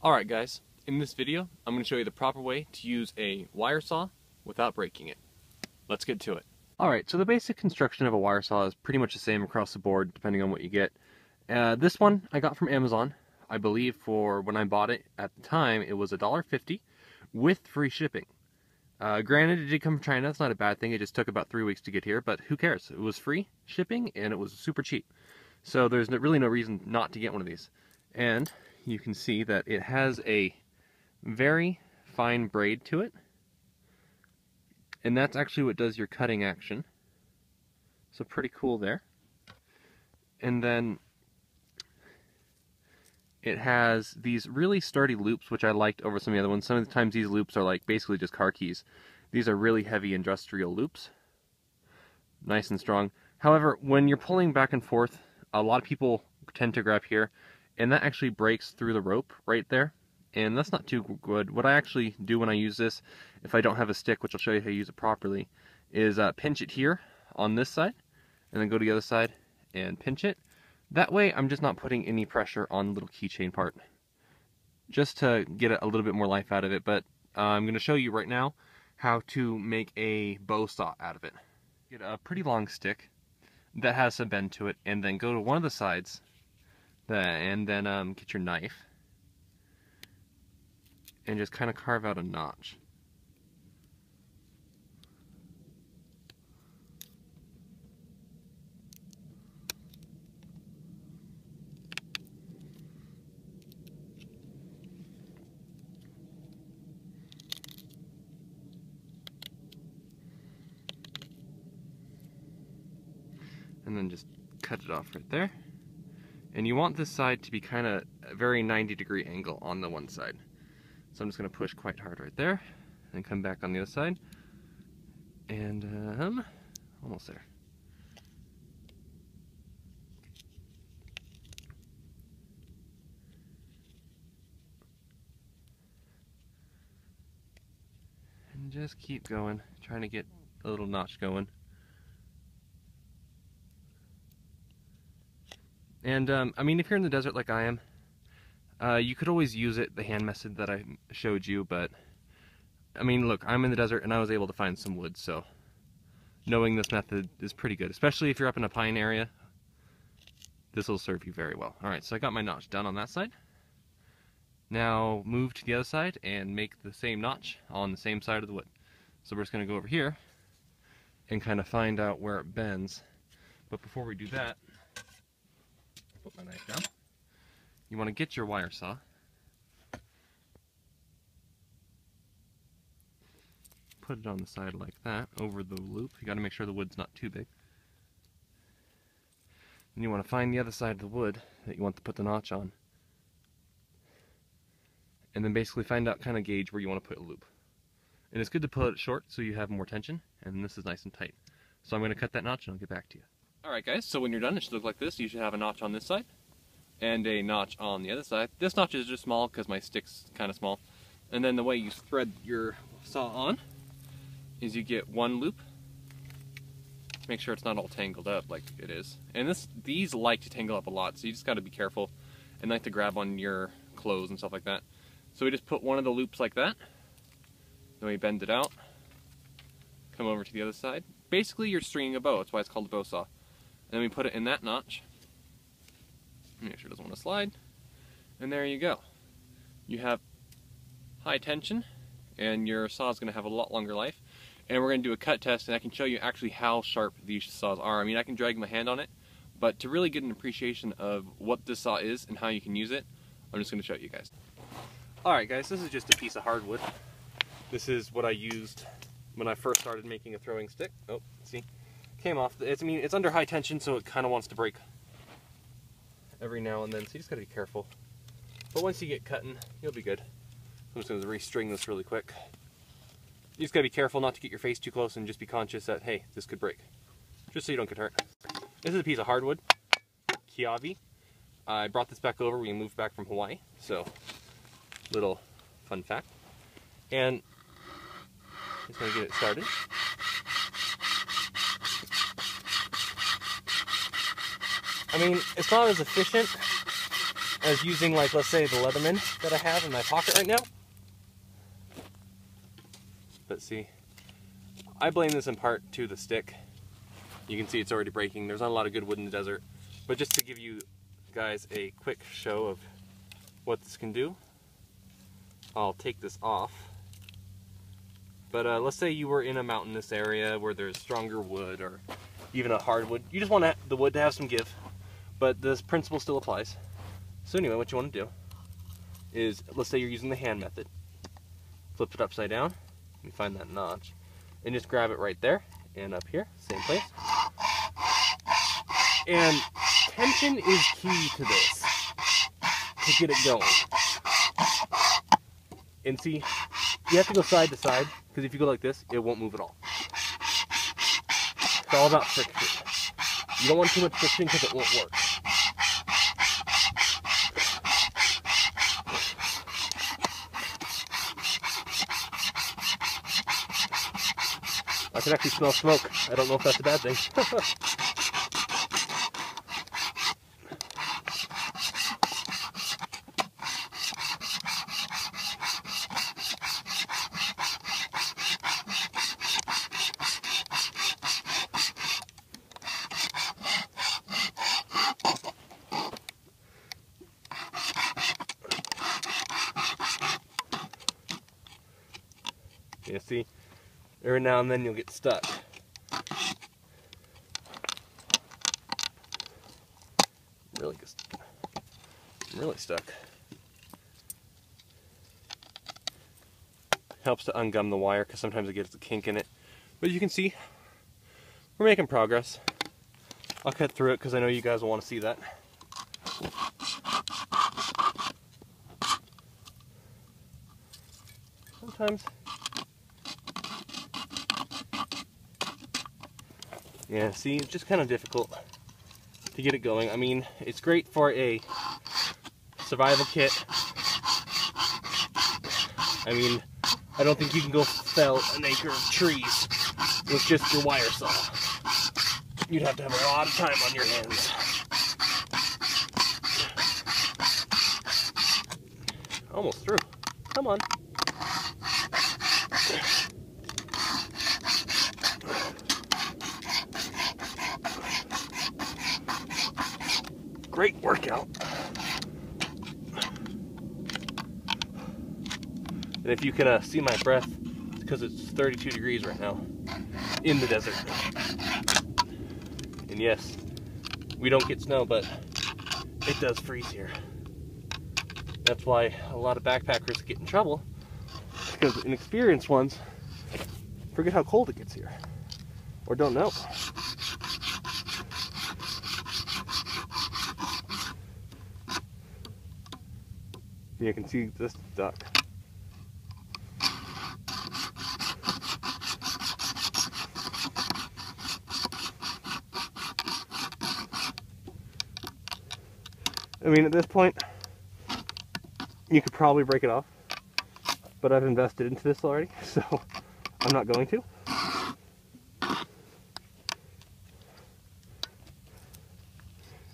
Alright guys, in this video I'm going to show you the proper way to use a wire saw without breaking it. Let's get to it. Alright, so the basic construction of a wire saw is pretty much the same across the board depending on what you get. This one I got from Amazon. I believe for when I bought it at the time it was $1.50 with free shipping. Granted, it did come from China. That's not a bad thing. It just took about 3 weeks to get here, but who cares? It was free shipping and it was super cheap. So there's really no reason not to get one of these. And you can see that it has a very fine braid to it. And that's actually what does your cutting action. So pretty cool there. And then it has these really sturdy loops, which I liked over some of the other ones. Some of the times these loops are like basically just car keys. These are really heavy industrial loops. Nice and strong. However, when you're pulling back and forth, a lot of people tend to grab here, and that actually breaks through the rope right there. And that's not too good. What I actually do when I use this, if I don't have a stick, which I'll show you how to use it properly, is pinch it here on this side, and then go to the other side and pinch it. That way I'm just not putting any pressure on the little keychain part, just to get a little bit more life out of it. But I'm going to show you right now how to make a bow saw out of it. Get a pretty long stick that has some bend to it, and then go to one of the sides, and then get your knife, and just kind of carve out a notch. And then just cut it off right there. And you want this side to be kind of a very 90-degree angle on the one side. So I'm just going to push quite hard right there, and come back on the other side. And almost there. And just keep going, trying to get a little notch going. And I mean, if you're in the desert like I am, you could always use it the hand method that I showed you, but I mean, look, I'm in the desert and I was able to find some wood, so knowing this method is pretty good, especially if you're up in a pine area. This will serve you very well. Alright, so I got my notch done on that side. Now move to the other side and make the same notch on the same side of the wood. So we're just going to go over here and kind of find out where it bends. But before we do that, put my knife down. You want to get your wire saw. Put it on the side like that, over the loop. You got to make sure the wood's not too big. And you want to find the other side of the wood that you want to put the notch on. And then basically find out, kind of gauge where you want to put a loop. And it's good to pull it short so you have more tension, and this is nice and tight. So I'm going to cut that notch and I'll get back to you. Alright guys, so when you're done it should look like this. You should have a notch on this side and a notch on the other side. This notch is just small because my stick's kind of small. And then the way you thread your saw on is you get one loop. Make sure it's not all tangled up like it is. And these like to tangle up a lot, so you just got to be careful and like to grab on your clothes and stuff like that. So we just put one of the loops like that. Then we bend it out. Come over to the other side. Basically you're stringing a bow, that's why it's called a bow saw. And then we put it in that notch. Make sure it doesn't want to slide. And there you go. You have high tension, and your saw is going to have a lot longer life. And we're going to do a cut test, and I can show you actually how sharp these saws are. I mean, I can drag my hand on it, but to really get an appreciation of what this saw is and how you can use it, I'm just going to show you guys. Alright guys, this is just a piece of hardwood. This is what I used when I first started making a throwing stick. Oh, see? Came off. I mean, it's under high tension, so it kind of wants to break every now and then, so you just gotta be careful. But once you get cutting, you'll be good. I'm just gonna restring this really quick. You just gotta be careful not to get your face too close, and just be conscious that, hey, this could break. Just so you don't get hurt. This is a piece of hardwood, Kiavi. I brought this back over, we moved back from Hawaii, so little fun fact. And just gonna get it started. I mean, it's not as efficient as using, like, let's say the Leatherman that I have in my pocket right now. Let's see. I blame this in part to the stick. You can see it's already breaking. There's not a lot of good wood in the desert. But just to give you guys a quick show of what this can do, I'll take this off. But let's say you were in a mountainous area where there's stronger wood or even a hardwood. You just want the wood to have some give, but this principle still applies. So anyway, what you want to do is, let's say you're using the hand method. Flip it upside down, you find that notch, and just grab it right there and up here, same place. And tension is key to this, to get it going. And see, you have to go side to side, because if you go like this, it won't move at all. It's all about friction. You don't want too much friction because it won't work. I can actually smell smoke. I don't know if that's a bad thing. You see, every now and then you'll get stuck. Really stuck. Helps to ungum the wire because sometimes it gets a kink in it. But you can see, we're making progress. I'll cut through it because I know you guys will want to see that. Sometimes. Yeah, see, it's just kind of difficult to get it going. I mean, it's great for a survival kit. I mean, I don't think you can go fell an acre of trees with just your wire saw. You'd have to have a lot of time on your hands. Almost through. Come on. Great workout. And if you can see my breath, it's because it's 32 degrees right now in the desert. And yes, we don't get snow, but it does freeze here. That's why a lot of backpackers get in trouble, because inexperienced ones forget how cold it gets here, or don't know. You can see this duck. I mean, at this point, you could probably break it off, but I've invested into this already, so I'm not going to.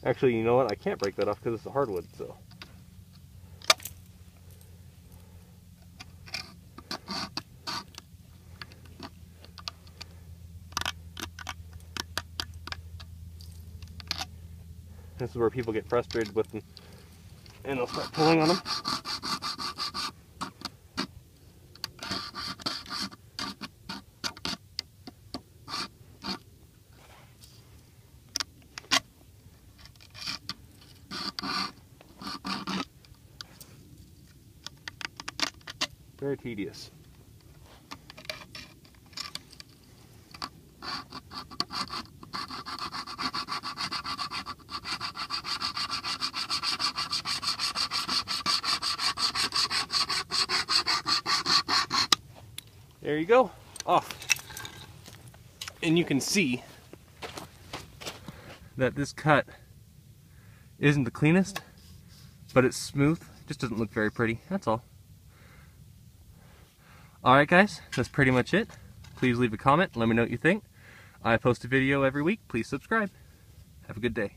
Actually, you know what? I can't break that off because it's a hardwood, so. This is where people get frustrated with them, and they'll start pulling on them. Very tedious. There you go, off. And you can see that this cut isn't the cleanest, but it's smooth. Just doesn't look very pretty, that's all. Alright guys, that's pretty much it. Please leave a comment, let me know what you think. I post a video every week, please subscribe. Have a good day.